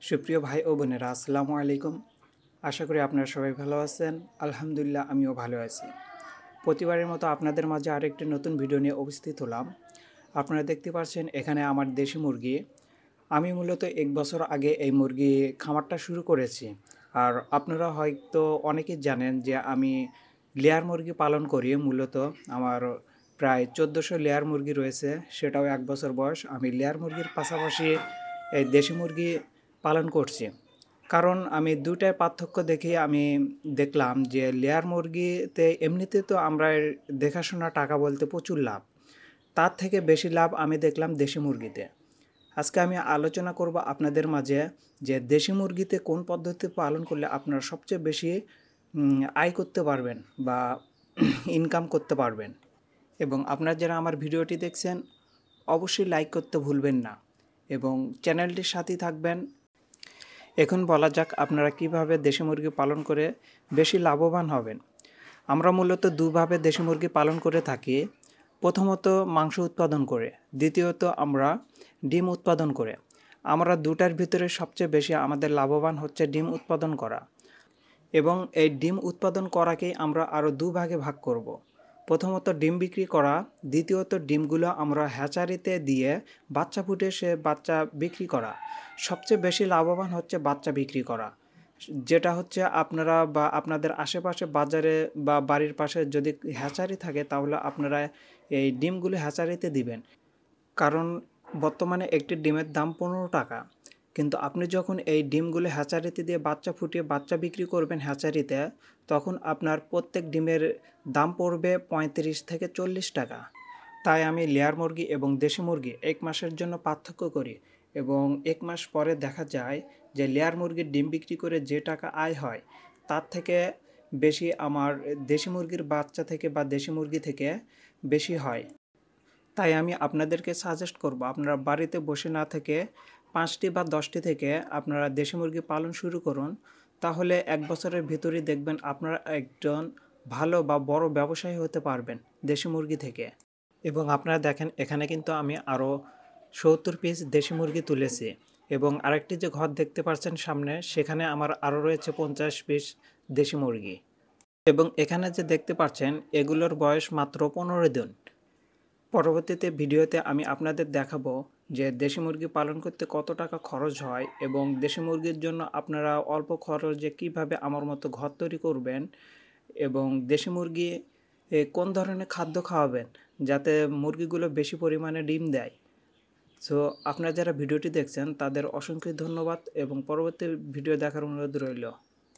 সুপ্রিয় ভাই ও বোনেরা, আসসালামু আলাইকুম। আশা করি আপনারা সবাই ভালো আছেন। আলহামদুলিল্লাহ, আমিও ভালো আছি। প্রতিবারের মতো আপনাদের মাঝে আরেকটি নতুন ভিডিও নিয়ে উপস্থিত হলাম। আপনারা দেখতে পাচ্ছেন এখানে আমার দেশি মুরগি। আমি মূলত 1 বছর আগে এই মুরগি খামারটা শুরু করেছি। আর আপনারা হয়তো অনেকেই জানেন যে আমি লেয়ার মুরগি পালন করি। মূলত আমার প্রায় 1400 লেয়ার মুরগি রয়েছে, সেটাও 1 বছর বয়স। আমি লেয়ার মুরগির পাশাপাশি এই দেশি মুরগি পালন করছি। কারণ আমি দুটার পার্থক্য দেখে আমি দেখলাম যে লেয়ার মুরগিতে এমনিতে তো আমরা এর দেখাশোনা টাকা বলতে প্রচুর লাভ, তার থেকে বেশি লাভ আমি দেখলাম দেশি মুরগিতে। আজকে আমি আলোচনা করব আপনাদের মাঝে যে দেশি মুরগিতে কোন পদ্ধতি পালন করলে আপনারা সবচেয়ে বেশি আয় করতে পারবেন বা ইনকাম করতে পারবেন। এবং আপনারা যারা আমার ভিডিওটি দেখছেন অবশ্যই লাইক করতে ভুলবেন না এবং চ্যানেলটির সাথেই থাকবেন। এখন বলা যাক আপনারা কিভাবে দেশি মুরগি পালন করে বেশি লাভবান হবেন। আমরা মূলত দুভাবে দেশি মুরগি পালন করে থাকি। প্রথমত মাংস উৎপাদন করে, দ্বিতীয়ত আমরা ডিম উৎপাদন করে। আমরা দুটার ভিতরে সবচেয়ে বেশি আমাদের লাভবান হচ্ছে ডিম উৎপাদন করা। এবং এই ডিম উৎপাদন করাকেই আমরা আরও দুভাগে ভাগ করব। প্রথমত ডিম বিক্রি করা, দ্বিতীয়ত ডিমগুলো আমরা হ্যাচারিতে দিয়ে বাচ্চা ফুটে সে বাচ্চা বিক্রি করা। সবচেয়ে বেশি লাভবান হচ্ছে বাচ্চা বিক্রি করা, যেটা হচ্ছে আপনারা বা আপনাদের আশেপাশে বাজারে বা বাড়ির পাশে যদি হ্যাচারি থাকে তাহলে আপনারা এই ডিমগুলো হ্যাচারিতে দিবেন। কারণ বর্তমানে একটি ডিমের দাম 15 টাকা। কিন্তু আপনি যখন এই ডিমগুলো হ্যাচারিতে দিয়ে বাচ্চা ফুটিয়ে বাচ্চা বিক্রি করবেন হ্যাচারিতে, তখন আপনার প্রত্যেক ডিমের দাম পড়বে 35 থেকে 40 টাকা। তাই আমি লেয়ার মুরগি এবং দেশি মুরগি 1 মাসের জন্য পার্থক্য করি, এবং 1 মাস পরে দেখা যায় যে লেয়ার মুরগির ডিম বিক্রি করে যে টাকা আয় হয় তার থেকে বেশি আমার দেশি মুরগির বাচ্চা থেকে বা দেশি মুরগি থেকে বেশি হয়। তাই আমি আপনাদেরকে সাজেস্ট করব আপনারা বাড়িতে বসে না থেকে 5টি বা 10টি থেকে আপনারা দেশি মুরগি পালন শুরু করুন। তাহলে 1 বছরের ভিতরেই দেখবেন আপনারা একজন ভালো বা বড় ব্যবসায়ী হতে পারবেন দেশি মুরগি থেকে। এবং আপনারা দেখেন এখানে কিন্তু আমি আরও 70 পিস দেশি মুরগি তুলেছি। এবং আরেকটি যে ঘর দেখতে পাচ্ছেন সামনে, সেখানে আমার আরও রয়েছে 50 পিস দেশি মুরগি। এবং এখানে যে দেখতে পাচ্ছেন এগুলোর বয়স মাত্র 15 দিন। পরবর্তীতে ভিডিওতে আমি আপনাদের দেখাবো যে দেশি মুরগি পালন করতে কত টাকা খরচ হয় এবং দেশি মুরগির জন্য আপনারা অল্প খরচে কিভাবে আমার মতো ঘর তৈরি করবেন এবং দেশি মুরগি কোন ধরনের খাদ্য খাওয়াবেন যাতে মুরগিগুলো বেশি পরিমাণে ডিম দেয়। সো আপনারা যারা ভিডিওটি দেখছেন তাদের অসংখ্য ধন্যবাদ এবং পরবর্তী ভিডিও দেখার অনুরোধ রইল।